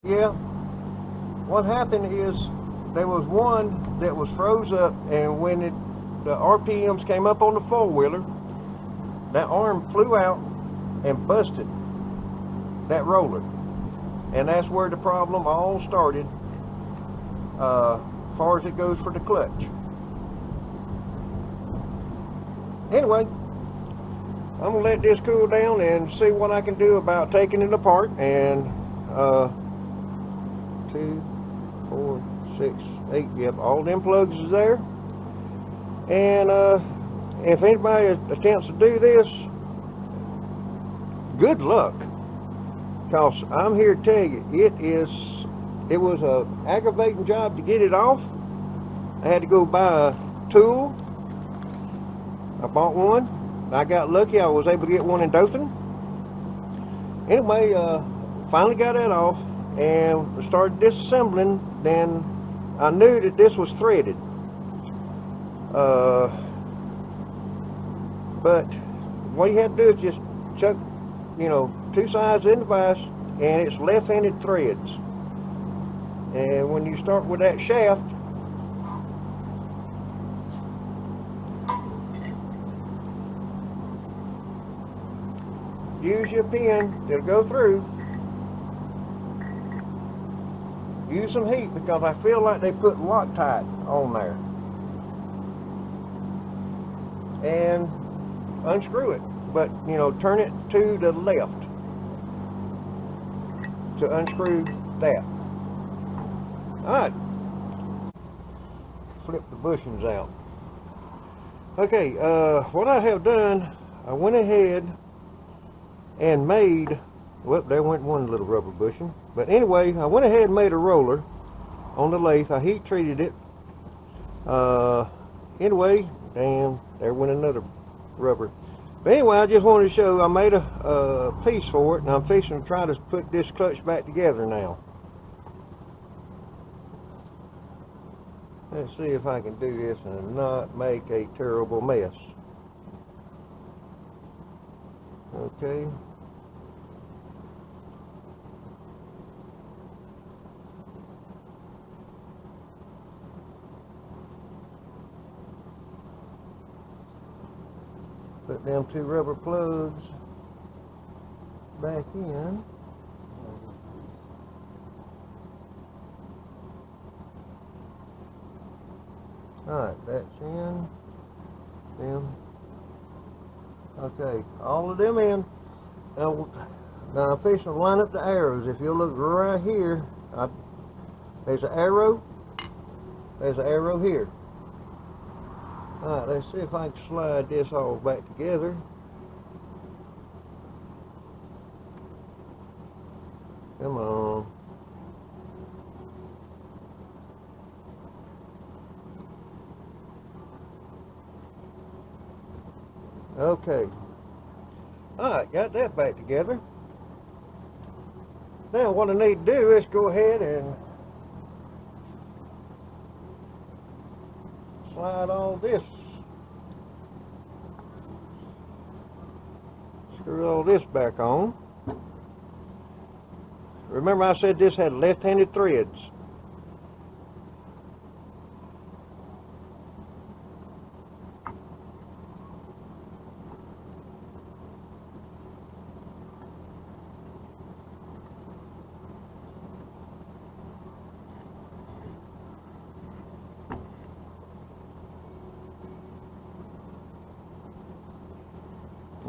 Yeah, what happened is there was one that was froze up, and when the RPMs came up on the four-wheeler, that arm flew out and busted that roller. And that's where the problem all started, as far as it goes for the clutch. Anyway, I'm gonna let this cool down and see what I can do about taking it apart. And 2, 4, 6, 8, yep, all them plugs is there. And if anybody attempts to do this, good luck, because I'm here to tell you, it was a aggravating job to get it off. I had to go buy a tool. I bought one. I got lucky, I was able to get one in Dothan. Anyway, finally got that off and started disassembling. Then I knew that this was threaded. But what you have to do is just chuck, two sides in the vise, and it's left-handed threads. And when you start with that shaft, use your pin, it'll go through. Use some heat, because I feel like they put Loctite on there. And unscrew it, but turn it to the left to unscrew that. Alright, flip the bushings out. Okay, what I have done, I went ahead and made, well, there went one little rubber bushing, but anyway, I went ahead and made a roller on the lathe. I heat treated it. Anyway, damn, there went another rubber. But anyway, I just wanted to show I made a piece for it, and I'm fixing to try to put this clutch back together now. Let's see if I can do this and not make a terrible mess. Okay. Put them two rubber plugs back in. Alright, that's in. Them. Okay, all of them in. Now I'm fixing to line up the arrows. If you look right here, there's an arrow. There's an arrow here. Alright, let's see if I can slide this all back together. Come on. Okay. Alright, got that back together. Now what I need to do is go ahead and slide all this, screw all this back on. Remember I said this had left-handed threads.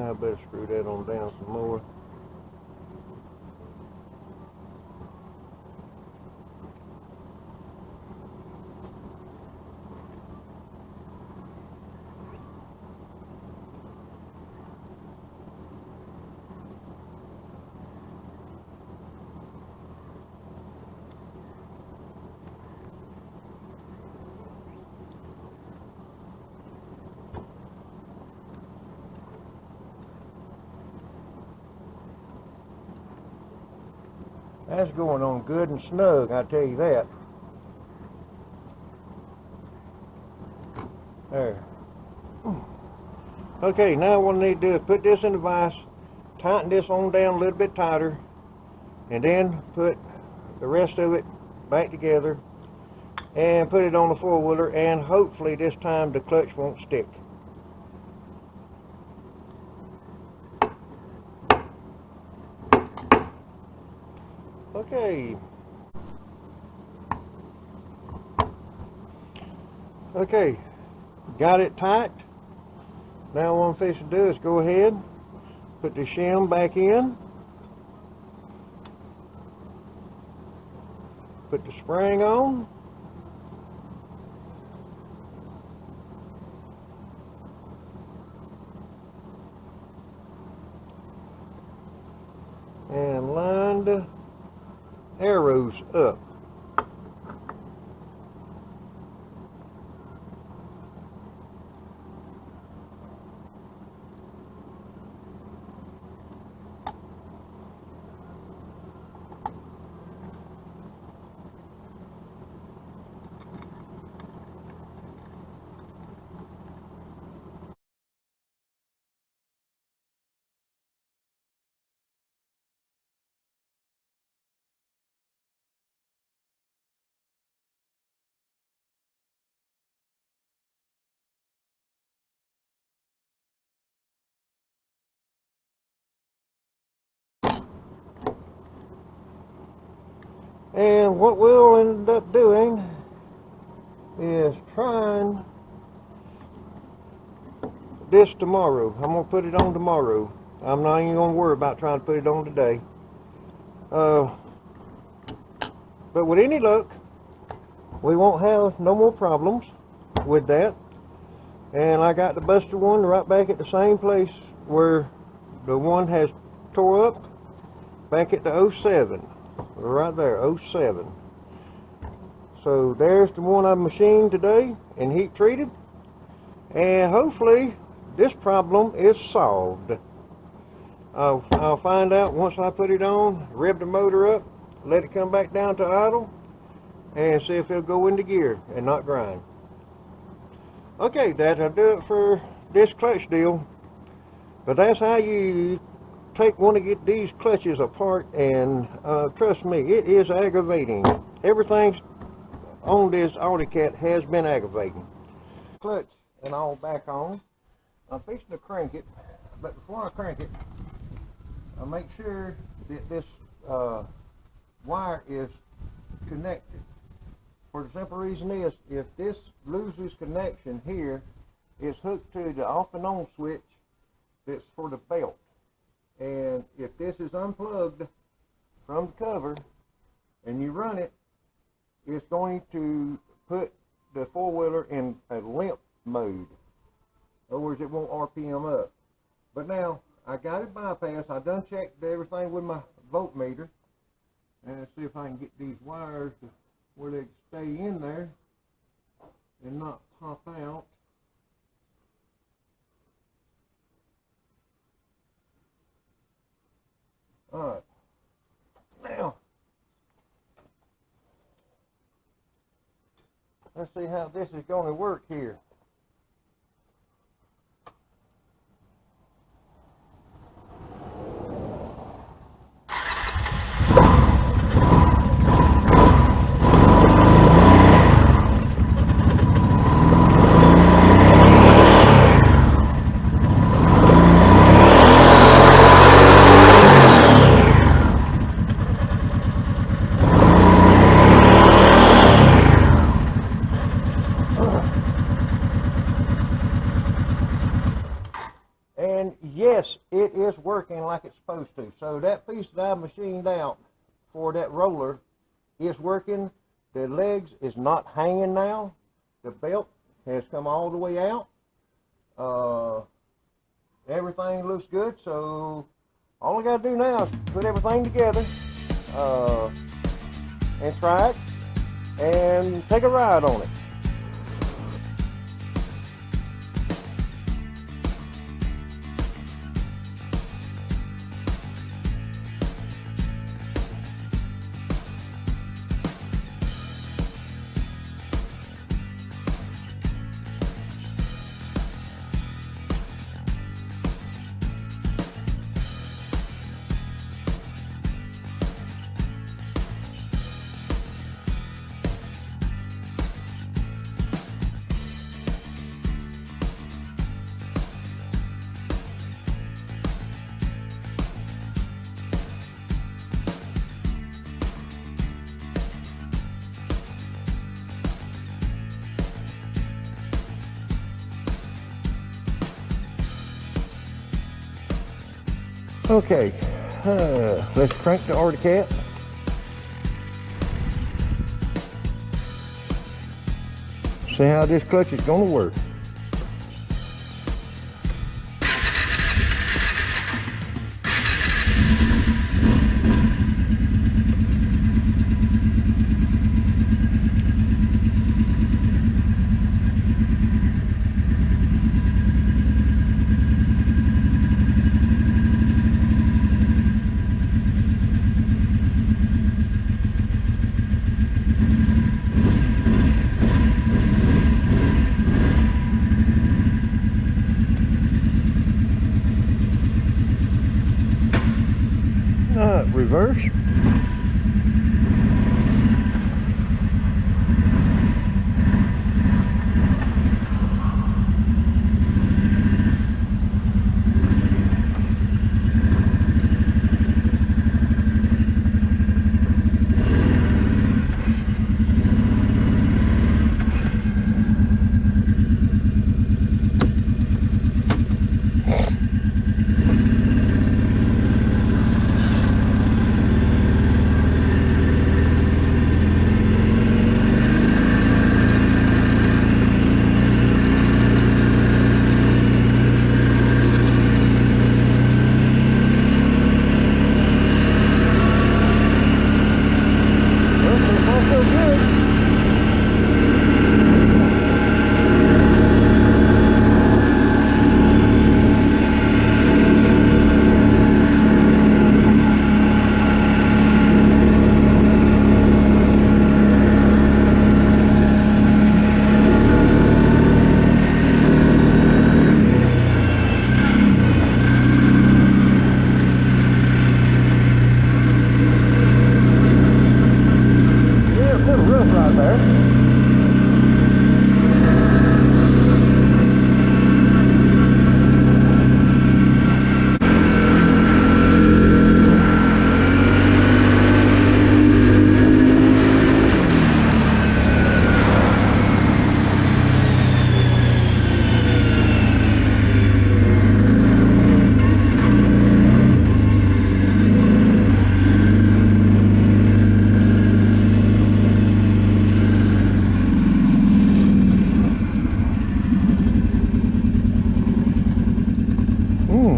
I better screw that on down some more. That's going on good and snug, I tell you that. There. Okay, now what I need to do is put this in the vise, tighten this on down a little bit tighter, and then put the rest of it back together and put it on the four-wheeler, and hopefully this time the clutch won't stick. Okay, got it tight. Now what I'm fixing to do is go ahead, put the shim back in, put the spring on, and line the arrows up. And what we'll end up doing is trying this tomorrow. I'm going to put it on tomorrow. I'm not even going to worry about trying to put it on today. But with any luck, we won't have no more problems with that. And I got the buster one right back at the same place where the one has tore up, back at the 07. Right there, 07. So there's the one I machined today and heat treated, and hopefully this problem is solved. I'll find out once I put it on, rev the motor up, let it come back down to idle, and see if it'll go into gear and not grind. Okay, that'll do it for this clutch deal. But that's how you want to get these clutches apart, and trust me, it is aggravating. Everything on this AutoCat has been aggravating. Clutch and all back on. I'm fixing to crank it, but before I crank it, I'll make sure that this wire is connected. For the simple reason is, if this loses connection here, it's hooked to the off and on switch that's for the belt. And if this is unplugged from the cover and you run it, it's going to put the four-wheeler in a limp mode. In other words, it won't RPM up. But now, I got it bypassed. I done checked everything with my voltmeter. And see if I can get these wires to where they stay in there and not pop out. Alright, now let's see how this is going to work here. And yes, it is working like it's supposed to. So that piece that I machined out for that roller is working. The legs is not hanging now. The belt has come all the way out. Everything looks good. So all I got to do now is put everything together and try it and take a ride on it. Okay, let's crank the Articat. See how this clutch is going to work. Reverse.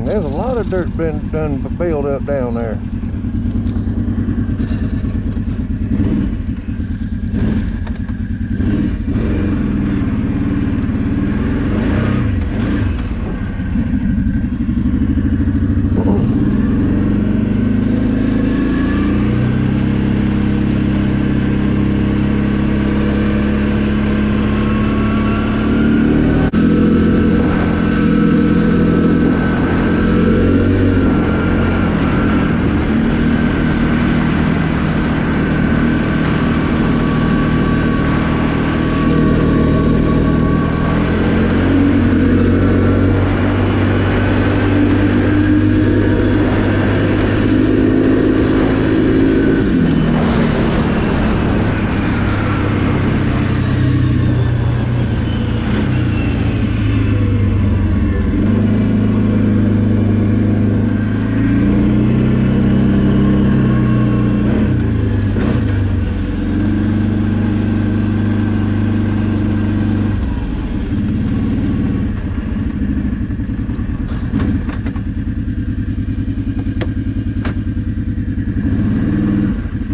There's a lot of dirt been built up down there.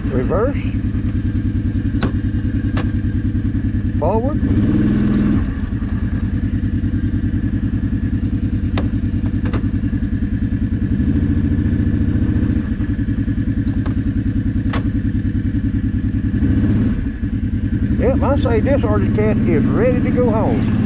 Reverse, forward, yep, I say this Articat is ready to go home.